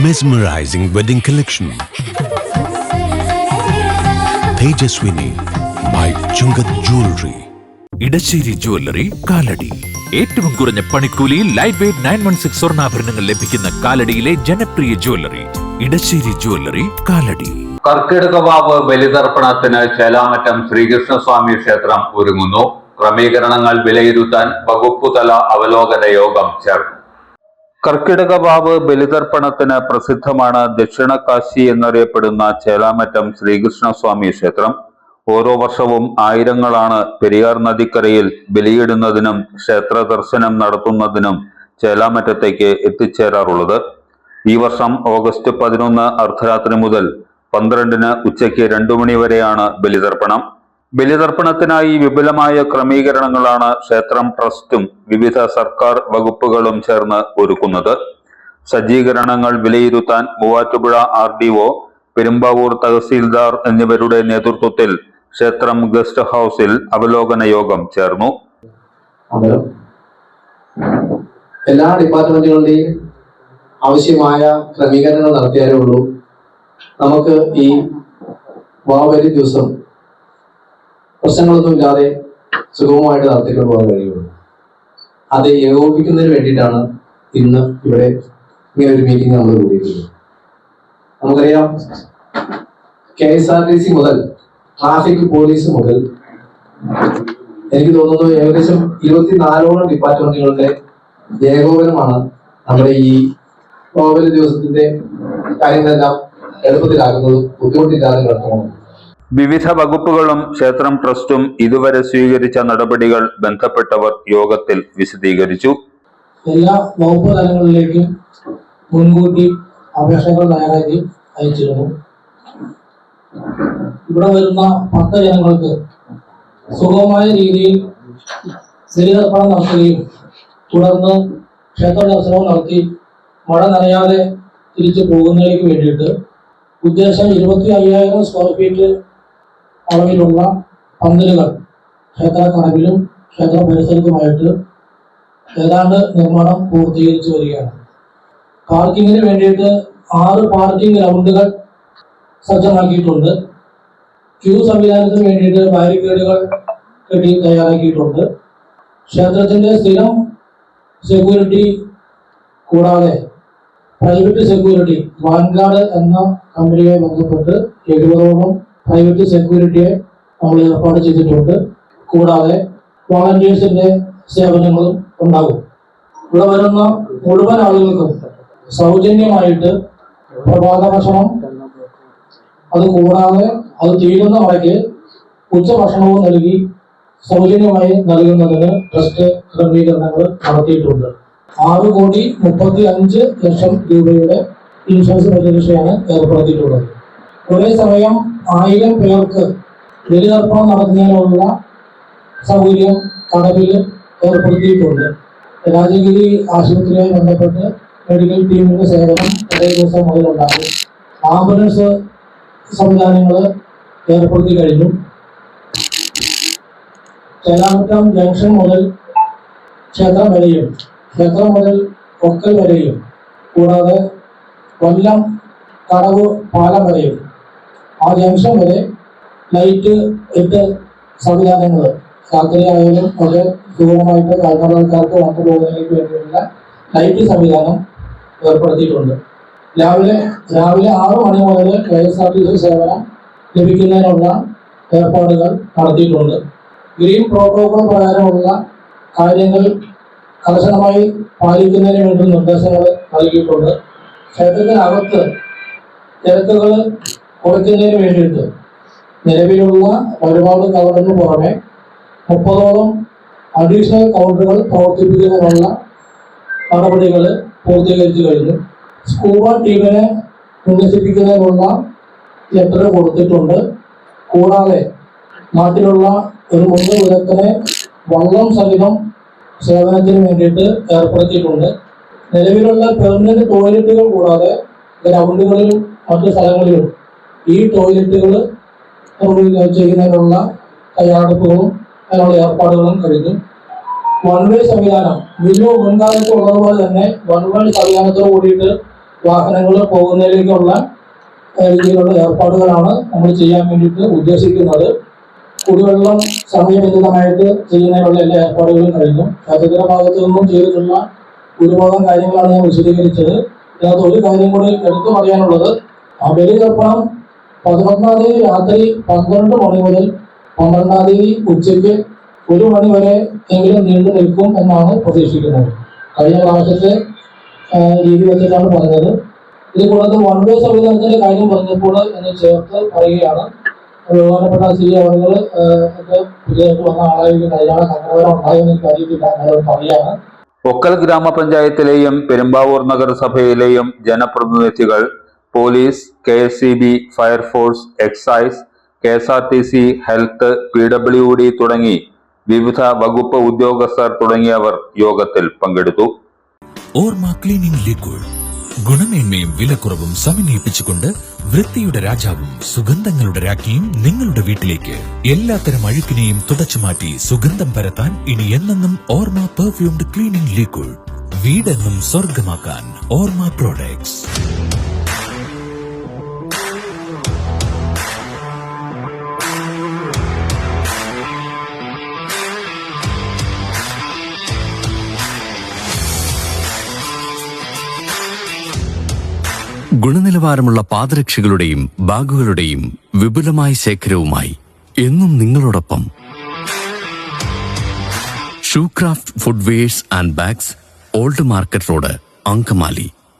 Mesmerizing wedding collection. Tejaswini by Chungat Jewelry. Edassery jewellery Kalady. ഏറ്റവും കുറഞ്ഞ പണിക്കൂലിയിൽ ലൈറ്റ് വെയ്റ്റ് 916 സ്വർണ്ണാഭരണങ്ങൾ ലഭിക്കുന്ന കാലടിയിലെ ജനപ്രിയ ജ്വല്ലറി ഇടശ്ശേരി ജ്വല്ലറി കാലടി. കർക്കിടകവാവ് ബലിതർപ്പണത്തിന് ചേലാമറ്റം ശ്രീകൃഷ്ണസ്വാമി ക്ഷേത്രം ഒരുങ്ങുന്നു. ക്രമീകരണങ്ങൾ വിലയിരുത്താൻ വകുപ്പുതല അവലോകന യോഗം ചേർന്നു. കർക്കിടകവാവ് ബലിതർപ്പണത്തിന് പ്രസിദ്ധമാണ് ദക്ഷിണ കാശി എന്നറിയപ്പെടുന്ന ചേലാമറ്റം ശ്രീകൃഷ്ണസ്വാമി ക്ഷേത്രം. ഓരോ വർഷവും ആയിരങ്ങളാണ് പെരിയാർ നദിക്കരയിൽ ബലിയിടുന്നതിനും ക്ഷേത്ര ദർശനം നടത്തുന്നതിനും ചേലാമറ്റത്തേക്ക് എത്തിച്ചേരാറുള്ളത്. ഈ വർഷം ഓഗസ്റ്റ് 11 അർദ്ധരാത്രി മുതൽ 12 ഉച്ചയ്ക്ക് 2 മണി വരെയാണ് ബലിതർപ്പണം. ബലിതർപ്പണത്തിനായി വിപുലമായ ക്രമീകരണങ്ങളാണ് ക്ഷേത്രം ട്രസ്റ്റും വിവിധ സർക്കാർ വകുപ്പുകളും ചേർന്ന് ഒരുക്കുന്നത്. സജ്ജീകരണങ്ങൾ വിലയിരുത്താൻ മൂവാറ്റുപുഴ RDO, പെരുമ്പാവൂർ തഹസീൽദാർ എന്നിവരുടെ നേതൃത്വത്തിൽ ക്ഷേത്രം ഗസ്റ്റ് ഹൗസിൽ അവലോകന യോഗം ചേർന്നു. എല്ലാ ഡിപ്പാർട്ട്മെന്റുകളുടെയും ആവശ്യമായ ക്രമീകരണങ്ങൾ നടത്തിയാലേ ഉള്ളൂ നമുക്ക് ഈ വാവലി ദിവസം പ്രശ്നങ്ങളൊന്നും ഇല്ലാതെ സുഗമമായിട്ട് നടത്തിക്കൊണ്ട് പോകാൻ കഴിയുള്ളൂ. അത് ഏകോപിപ്പിക്കുന്നതിന് വേണ്ടിയിട്ടാണ് ഇന്ന് ഇവിടെ ഇങ്ങനെ ഒരു മീറ്റിംഗ് നമ്മൾ കൂടിയിട്ടുള്ളത്. നമുക്കറിയാം, KSRTC മുതൽ ട്രാഫിക് പോലീസ് മുതൽ എനിക്ക് തോന്നുന്നു ഏകദേശം 24ഓളം ഡിപ്പാർട്ട്മെന്റുകളുടെ ഏകോപനമാണ് നമ്മുടെ ഈ വാവലി ദിവസത്തിന്റെ കാര്യങ്ങളെല്ലാം എളുപ്പത്തിലാക്കുന്നതും ബുദ്ധിമുട്ടില്ലാതെ നടത്തുന്നത്. വിവിധ വകുപ്പുകളും ക്ഷേത്രം ട്രസ്റ്റും ഇതുവരെ സ്വീകരിച്ച നടപടികൾ ബന്ധപ്പെട്ടവർ യോഗത്തിൽ വിശദീകരിച്ചു. എല്ലാ വകുപ്പ് തലങ്ങളിലേക്കും മുൻകൂട്ടി അപേക്ഷകൾ തയ്യാറാക്കി അയച്ചിരുന്നു. ഇവിടെ വരുന്ന ഭക്തജനങ്ങൾക്ക് സുഗമമായ രീതിയിൽ ബലിതർപ്പണം നടത്തുകയും തുടർന്ന് ക്ഷേത്ര ദർശനവും നടത്തി മഴ നനയാതെ തിരിച്ചു പോകുന്നതിലേക്ക് വേണ്ടിയിട്ട് ഉദ്ദേശം 25,000 സ്ക്വയർ ഫീറ്റ് അളവിലുള്ള പന്തലുകൾ ക്ഷേത്ര കടവിലും ക്ഷേത്ര പരിസരത്തുമായിട്ട് ഏതാണ്ട് നിർമ്മാണം പൂർത്തീകരിച്ചു വരികയാണ്. പാർക്കിങ്ങിന് വേണ്ടിയിട്ട് 6 പാർക്കിംഗ് ഗ്രൗണ്ടുകൾ സജ്ജമാക്കിയിട്ടുണ്ട്. ക്യൂ സംവിധാനത്തിന് വേണ്ടിയിട്ട് ബാരിക്കേഡുകൾ കെട്ടി തയ്യാറാക്കിയിട്ടുണ്ട്. ക്ഷേത്രത്തിന്റെ സ്ഥിരം സെക്യൂരിറ്റി കൂടാതെ പ്രൈവറ്റ് സെക്യൂരിറ്റി വാൻഗാർഡ് എന്ന കമ്പനിയെ ബന്ധപ്പെട്ട് 70ഓളം പ്രൈവറ്റ് സെക്യൂരിറ്റിയെ നമ്മൾ ഏർപ്പാട് ചെയ്തിട്ടുണ്ട്. കൂടാതെ വോളണ്ടിയേഴ്സിന്റെ സേവനങ്ങളും ഉണ്ടാകും. ഇവിടെ വരുന്ന മുഴുവൻ ആളുകൾക്കും സൗജന്യമായിട്ട് പ്രഭാത ഭക്ഷണം, അത് കൂടാതെ അത് തീരുന്ന വരയ്ക്ക് ഉച്ചഭക്ഷണവും നൽകി സൗജന്യമായി നൽകുന്നതിന് ട്രസ്റ്റ് ക്രമീകരണങ്ങൾ നടത്തിയിട്ടുണ്ട്. 6,35,00,000 രൂപയുടെ ഇൻഷുറൻസ് പരിരക്ഷയാണ് ഏർപ്പെടുത്തിയിട്ടുള്ളത്. ഒരേ സമയം 1000 പേർക്ക് ബലിതർപ്പണം നടത്തുന്നതിനുള്ള സൗകര്യം കടവിൽ ഏർപ്പെടുത്തിയിട്ടുണ്ട്. രാജഗിരി ആശുപത്രിയുമായി ബന്ധപ്പെട്ട് മെഡിക്കൽ ടീമിന്റെ സേവനം ഒരേ ദിവസം മുതലുണ്ടാകും. ആംബുലൻസ് സംവിധാനങ്ങൾ ഏർപ്പെടുത്തി കഴിഞ്ഞു. ചേലാമറ്റം ജംഗ്ഷൻ മുതൽ ക്ഷേത്രം വരെയും ക്ഷേത്രം മുതൽ ഒക്കൽ വരെയും കൂടാതെ കൊല്ലം കടവ് പാലം വരെയും ആ ജംഗ്ഷൻ വരെ ലൈറ്റ് 8 സംവിധാനങ്ങൾ രാത്രിയായാലും ഒക്കെ സുഗമമായിട്ട് കാൽനടക്കാർക്ക് വന്നു പോകുന്നതിലേക്ക് വേണ്ടിയുള്ള ലൈറ്റ് സംവിധാനം ഏർപ്പെടുത്തിയിട്ടുണ്ട്. രാവിലെ 6 മണി മുതൽ KSRTC സേവനം ലഭിക്കുന്നതിനുള്ള ഏർപ്പാടുകൾ നടത്തിയിട്ടുണ്ട്. ഗ്രീൻ പ്രോട്ടോകോൾ പ്രകാരമുള്ള കാര്യങ്ങൾ കർശനമായി പാലിക്കുന്നതിന് വേണ്ടി നിർദ്ദേശങ്ങൾ നൽകിയിട്ടുണ്ട്. ക്ഷേത്രത്തിനകത്ത് തിരക്കുകൾ കുറയ്ക്കുന്നതിന് വേണ്ടിയിട്ട് നിലവിലുള്ള ഒരുപാട് കൗണ്ടറിന് പുറമെ 30ഓളം അഡീഷണൽ കൗണ്ടറുകൾ പ്രവർത്തിപ്പിക്കുന്നതിനുള്ള നടപടികൾ പൂർത്തീകരിച്ചു കഴിഞ്ഞു. സ്കൂബ ടീമിനെ വിന്യസിപ്പിക്കുന്നതിനുള്ള ലെറ്റർ കൊടുത്തിട്ടുണ്ട്. കൂടാതെ നാട്ടിലുള്ള ഒരു മുൻപ് വിദഗ്ധനെ വള്ളം സഹിതം സേവനത്തിന് വേണ്ടിയിട്ട് ഏർപ്പെടുത്തിയിട്ടുണ്ട്. നിലവിലുള്ള പെർമനന്റ് ടോയ്ലറ്റുകൾ കൂടാതെ ഗ്രൗണ്ടുകളിലും മറ്റു സ്ഥലങ്ങളിലും ഈ ടോയ്ലറ്റുകൾ ചെയ്യുന്നതിനുള്ള തയ്യാറെടുപ്പുകളും അതിനുള്ള ഏർപ്പാടുകളും കഴിഞ്ഞു. വൺ വേ സംവിധാനം മുൻകാലത്ത് ഉള്ളതുപോലെ തന്നെ വൺ വേ സംവിധാനത്തോട് കൂടിയിട്ട് വാഹനങ്ങൾ പോകുന്നതിലേക്കുള്ള രീതിയിലുള്ള ഏർപ്പാടുകളാണ് നമ്മൾ ചെയ്യാൻ വേണ്ടിയിട്ട് ഉദ്ദേശിക്കുന്നത്. കുടിവെള്ളം സമയബന്ധിതമായിട്ട് ചെയ്യുന്നതിനുള്ള എല്ലാ ഏർപ്പാടുകളും കഴിഞ്ഞു. ക്ഷേത്രത്തിന്റെ ഭാഗത്തു നിന്നും ചെയ്തിട്ടുള്ള ഒരുപാട് കാര്യങ്ങളാണ് ഞാൻ വിശദീകരിച്ചത്. ഇതിനകത്ത് ഒരു കാര്യം കൂടി എടുത്തു പറയാനുള്ളത്, ബലിതർപ്പണം 11-ാം തീയതി രാത്രി 12 മണി മുതൽ 12-ാം തീയതി ഉച്ചയ്ക്ക് 1 മണി വരെ എങ്കിലും നീണ്ടു നിൽക്കും എന്നാണ് പ്രതീക്ഷിക്കുന്നത്. കഴിഞ്ഞ പ്രാവശ്യത്തെ രീതി വെച്ചിട്ടാണ് പറഞ്ഞത്. ഇത് കൂടാതെ വൺ വേ സംവിധാനത്തിന്റെ കാര്യം പറഞ്ഞപ്പോൾ എന്ന് ചേർത്ത് പറയുകയാണ്. ബഹുമാനപ്പെട്ട സി അവர்கள் പുതിയതായിട്ട് വന്ന ആളായിരിക്കും കല്യാണം സംഘടന ഉണ്ടായെന്ന് എനിക്ക് അറിയില്ല, അങ്ങനെ പറയാണ്. ഒക്കൽ ഗ്രാമപഞ്ചായത്തിലെയും പെരുമ്പാവൂർ നഗരസഭയിലെയും ജനപ്രതിനിധികൾ, police, KSEB, fire force, excise, KSRTC, health, PWD തുടങ്ങി വിവിധ വകുപ്പ് ഉദ്യോഗസ്ഥർ തുടങ്ങിയവർ യോഗത്തിൽ പങ്കെടുത്തു. ഓർമ്മ ക്ലീനിംഗ് ലിക്വിഡ് ഗുണമേന്മയും വിലക്കുറവും സമന്വയിപ്പിച്ചുകൊണ്ട് വൃത്തിയുടെ രാജാവും സുഗന്ധങ്ങളുടെ രാജ്ഞിയും നിങ്ങളുടെ വീട്ടിലേക്ക്. എല്ലാത്തരം അഴുക്കിനെയും തുടച്ചുമാറ്റി സുഗന്ധം പരത്താൻ ഇനി എന്നെന്നും ഓർമ്മ പെർഫ്യൂംഡ് ക്ലീനിംഗ് ലിക്വിഡ്. വീടെന്നും സ്വർഗമാക്കാൻ ഓർമ്മ പ്രോഡക്ട്സ്. ഗുണനിലവാരമുള്ള പാദരക്ഷകളുടെയും ബാഗുകളുടെയും വിപുലമായ ശേഖരവുമായി എന്നും നിങ്ങളോടൊപ്പം Shoecraft footwears and bags, old market road, Angamaly.